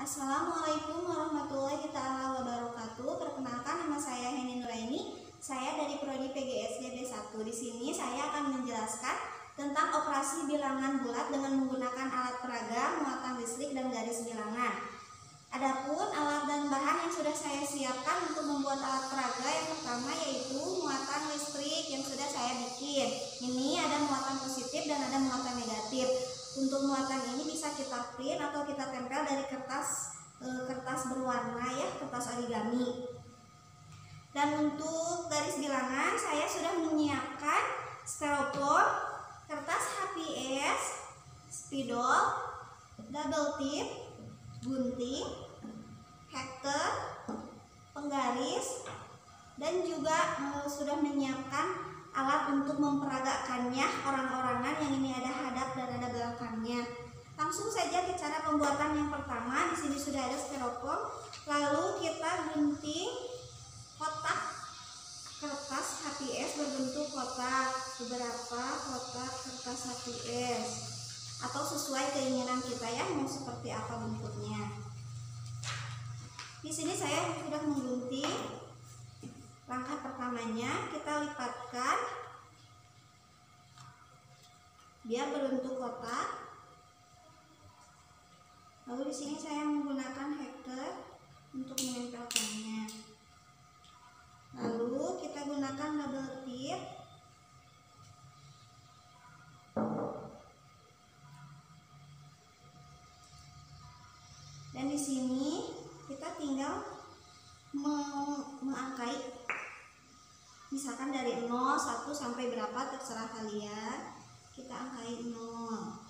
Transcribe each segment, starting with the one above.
Assalamualaikum warahmatullahi wabarakatuh. Perkenalkan, nama saya Heni Nuraini. Saya dari Prodi PGSD D1. Di sini saya akan menjelaskan tentang operasi bilangan bulat dengan menggunakan alat peraga, muatan listrik, dan garis bilangan. Adapun alat dan bahan yang sudah saya siapkan untuk membuat alat peraga, yang pertama yaitu muatan listrik yang sudah saya bikin. Ini ada muatan positif dan ada muatan negatif. Untuk muatan ini bisa kita print atau kita tempel dari kertas berwarna, ya, kertas origami. Dan untuk garis bilangan saya sudah menyiapkan styrofoam, kertas HPS, spidol, double tip, gunting, hektar, penggaris, dan juga sudah menyiapkan alat untuk memperagakannya, orang-orangan yang ini ada hadap dan ada belakangnya. Langsung saja ke cara pembuatan yang pertama. Di sini sudah ada styrofoam, lalu kita gunting kotak kertas HPS berbentuk kotak, beberapa kotak kertas HPS, atau sesuai keinginan kita, ya, mau seperti apa bentuknya. Di sini saya sudah menggunting. Langkah pertamanya kita lipatkan biar berbentuk kotak. Lalu di sini saya menggunakan hektar untuk menempelkannya. Lalu kita gunakan double tip. Dan di sini kita tinggal mengangkai, misalkan dari 0, 1 sampai berapa terserah kalian. Kita angkai 0.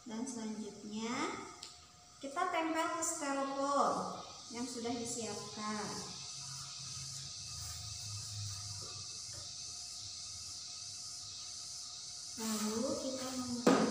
Dan selanjutnya kita tempel ke styrofoam yang sudah disiapkan. Lalu kita mengangkai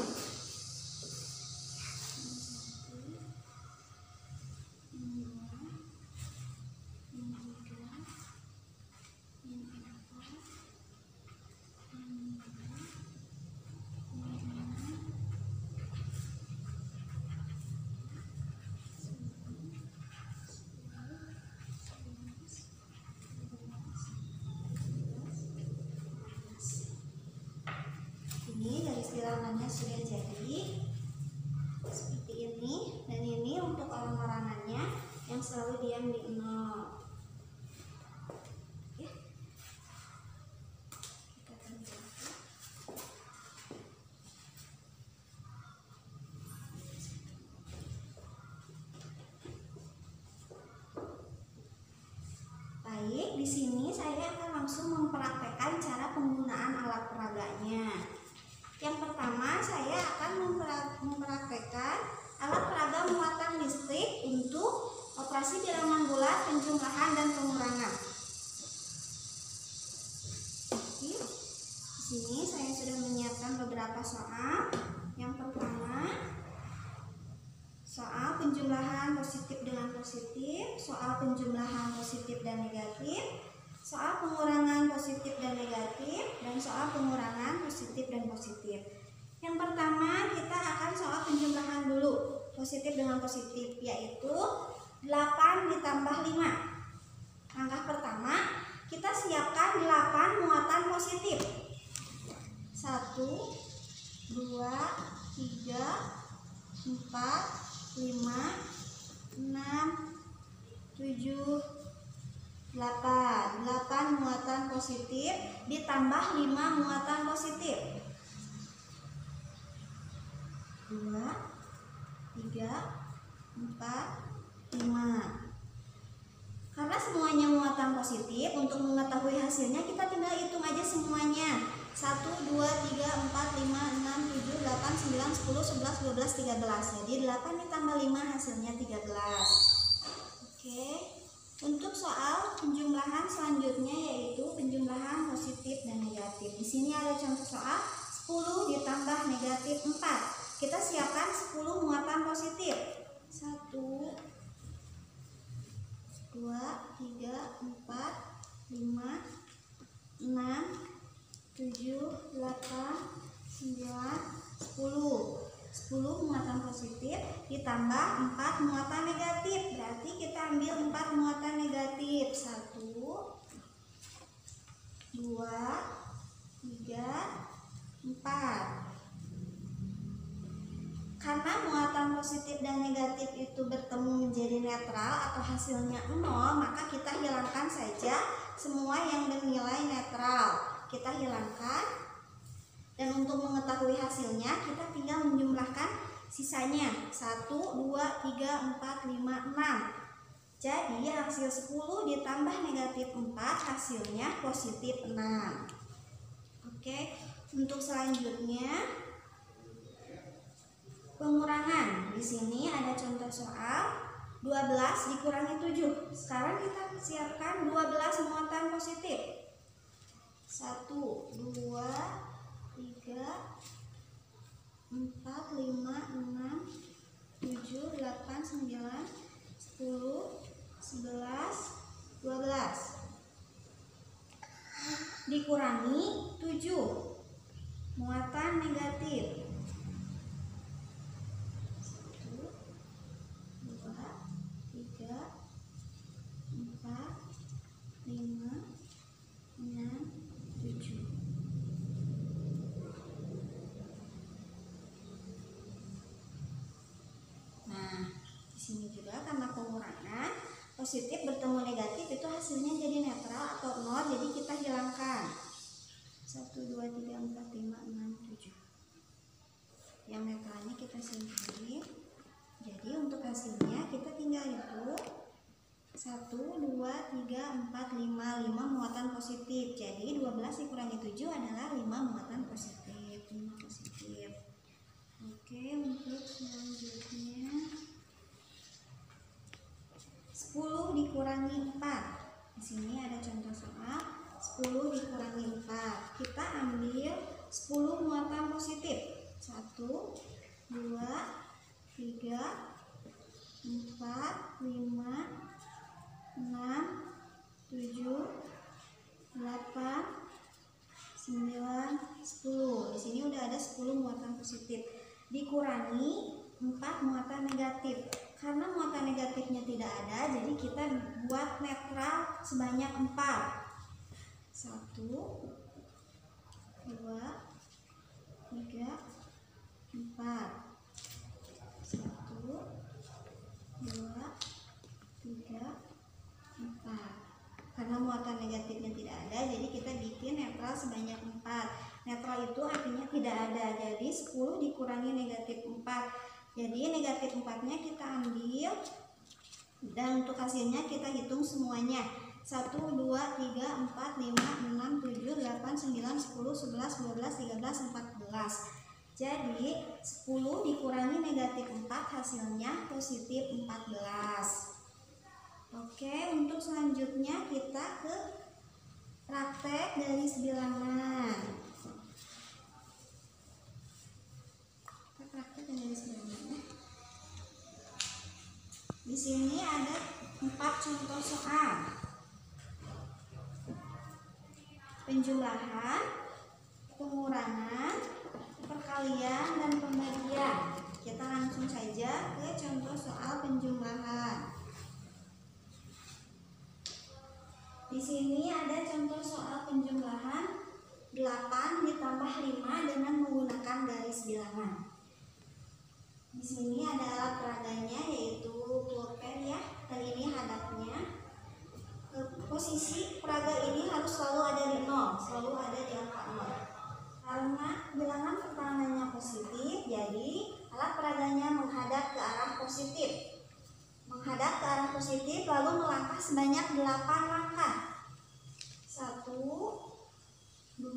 ini garis bilangannya sudah jadi seperti ini, dan ini untuk orang-orangannya yang selalu diam di 0. Oke. Kita tempelkan. Baik, di sini saya akan langsung mempraktekkan cara penggunaan alat peraganya. Yang pertama, saya akan mempraktekkan alat peraga muatan listrik untuk operasi bilangan bulat, penjumlahan, dan pengurangan. Oke. Di sini saya sudah menyiapkan beberapa soal. Yang pertama, soal penjumlahan positif dengan positif, soal penjumlahan positif dan negatif, soal pengurangan positif dan negatif, dan soal pengurangan positif dan positif. Yang pertama, kita akan soal penjumlahan dulu, positif dengan positif, yaitu 8 ditambah 5. Langkah pertama, kita siapkan 8 muatan positif. 1, 2, 3, 4, 5, 6, 7, 8 muatan positif ditambah 5 muatan positif. 2, 3, 4, 5. Karena semuanya muatan positif, untuk mengetahui hasilnya kita tinggal hitung aja semuanya. 1, 2, 3, 4, 5, 6, 7, 8, 9, 10, 11, 12, 13. Jadi 8 ditambah 5 hasilnya 13. Oke. Untuk soal penjumlahan selanjutnya yaitu penjumlahan positif dan negatif. Di sini ada contoh soal 10 ditambah negatif 4. Kita siapkan 10 muatan positif. 1, 2, 3, 4, 5, 6, 7, 8, 9, 10. 10 muatan positif ditambah ditambah 4 muatan negatif. Berarti kita ambil 4 muatan negatif. 1, 2, 3, 4. Karena muatan positif dan negatif itu bertemu menjadi netral atau hasilnya 0, maka kita hilangkan saja semua yang bernilai netral. Kita hilangkan, dan untuk mengetahui hasilnya kita tinggal menjumlahkan sisanya. 1, 2, 3, 4, 5, 6. Jadi hasil 10 ditambah negatif 4 hasilnya positif 6. Oke, untuk selanjutnya pengurangan. Di sini ada contoh soal 12 dikurangi 7. Sekarang kita siapkan 12 muatan positif. 1, 2, 3, 4, 5, 6, 7, 8, 9, 10, 11, 12. Dikurangi 7 muatan negatif. 5, positif bertemu negatif itu hasilnya jadi netral atau 0, jadi kita hilangkan. 1, 2, 3, 4, 5, 6, 7. Yang netralnya kita singkirin. Jadi untuk hasilnya kita tinggal itu 1, 2, 3, 4, 5. 5 muatan positif. Jadi 12 dikurangi 7 adalah 5 muatan positif. 5 positif. Oke, untuk selanjutnya 10 dikurangi 4. Di sini ada contoh soal 10 dikurangi 4. Kita ambil 10 muatan positif. 1, 2, 3, 4, 5, 6, 7, 8, 9, 10. Di sini udah ada 10 muatan positif. Dikurangi 4 muatan negatif. Karena muatan negatifnya tidak ada, jadi kita buat netral sebanyak 4. 1, 2, 3, 4. 1, 2, 3, 4. Karena muatan negatifnya tidak ada, jadi kita bikin netral sebanyak 4. Netral itu artinya tidak ada, jadi 10 dikurangi negatif 4. Jadi negatif 4-nya kita ambil, dan untuk hasilnya kita hitung semuanya. 1, 2, 3, 4, 5, 6, 7, 8, 9, 10, 11, 12, 13, 14. Jadi 10 dikurangi negatif 4 hasilnya positif 14. Oke, untuk selanjutnya kita ke praktek garis bilangan. Di sini ada 4 contoh soal. Penjumlahan, pengurangan, perkalian, dan pembagian. Kita langsung saja ke contoh soal penjumlahan. Di sini ada contoh soal penjumlahan 8 ditambah 5 dengan menggunakan garis bilangan. Di sini ada alat peraganya yaitu pulpen ya, dan ini hadapnya. Posisi peraga ini harus selalu ada di 0, selalu ada di angka 0. Karena bilangan pertamanya positif, jadi alat peraganya menghadap ke arah positif. Menghadap ke arah positif lalu melangkah sebanyak 8 langkah. 1, 2, 3,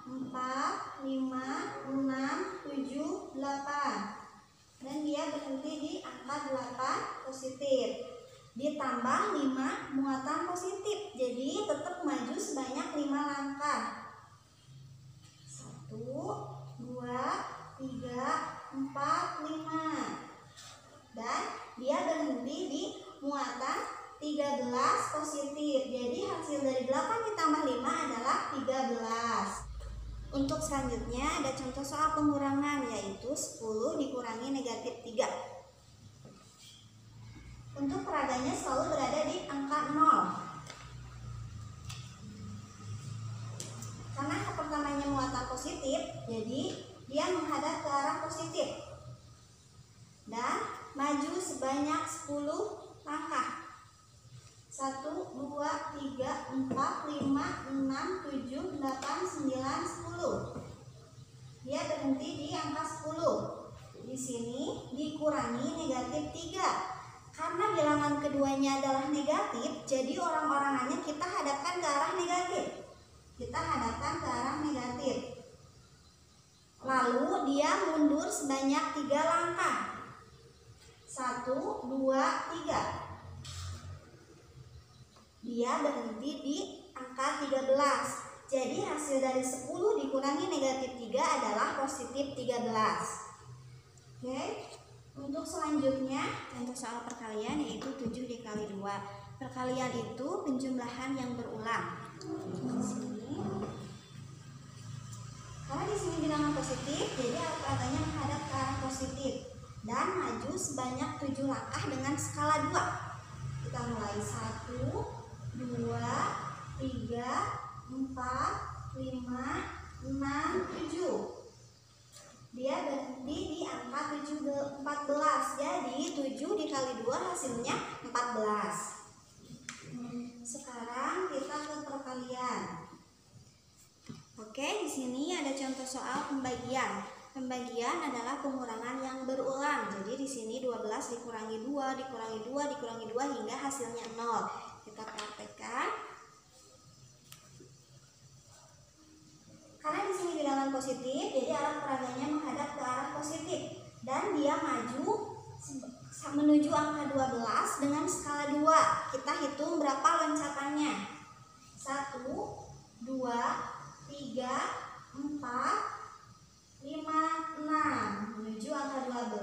4, 5, 6, 7, 8. Dan dia berhenti di angka 8 positif. Ditambah 5 muatan positif. Jadi tetap maju sebanyak 5 langkah. 1, 2, 3, 4, 5. Dan dia berhenti di muatan 13 positif. Jadi hasil dari 8 ditambah 5 adalah 13. Untuk selanjutnya ada contoh soal pengurangan, yaitu 10 dikurangi negatif 3. Untuk peraganya selalu berada di angka 0. Karena pertamanya muatan positif, jadi dia menghadap ke arah positif. Dan maju sebanyak 10 langkah. 1, 2, 3, 4, 5, 6, 7, 8, 9, 10. Dia berhenti di angka 10. Di sini dikurangi negatif 3. Karena bilangan keduanya adalah negatif, jadi orang-orangannya kita hadapkan ke arah negatif. Kita hadapkan ke arah negatif. Lalu dia mundur sebanyak 3 langkah. 1, 2, 3. Dia berhenti di angka 13. Jadi hasil dari 10 dikurangi negatif 3 adalah positif 13. Oke. Untuk selanjutnya contoh soal perkalian, yaitu 7 dikali 2. Perkalian itu penjumlahan yang berulang. Karena di sini bilangan positif, jadi alat peraganya menghadap ke arah positif dan maju sebanyak 7 langkah dengan skala 2. Kita mulai 1, 2, 3, 4, 5, 6, 7. Dia berhenti di angka 14. Jadi 7 dikali 2 hasilnya 14. Sekarang kita ke perkalian. Oke, di sini ada contoh soal pembagian. Pembagian adalah pengurangan yang berulang. Jadi di sini 12 dikurangi 2, dikurangi 2, dikurangi 2 hingga hasilnya 0. Kita praktekkan. Karena di sini bilangan positif, jadi alat peraganya menghadap ke arah positif dan dia maju menuju angka 12 dengan skala 2. Kita hitung berapa loncatannya. 1, 2, 3, 4, 5, 6. Menuju angka 12,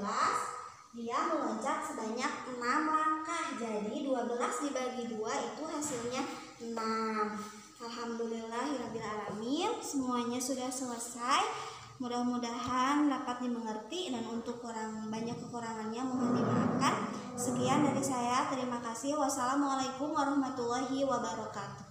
dia meloncat sebanyak 6 langkah. Jadi 12 dibagi 2 itu hasilnya 6. Alhamdulillahirrabbilalamin, semuanya sudah selesai. Mudah-mudahan dapat dimengerti dan untuk banyak kekurangannya mohon dimaafkan. Sekian dari saya, terima kasih. Wassalamualaikum warahmatullahi wabarakatuh.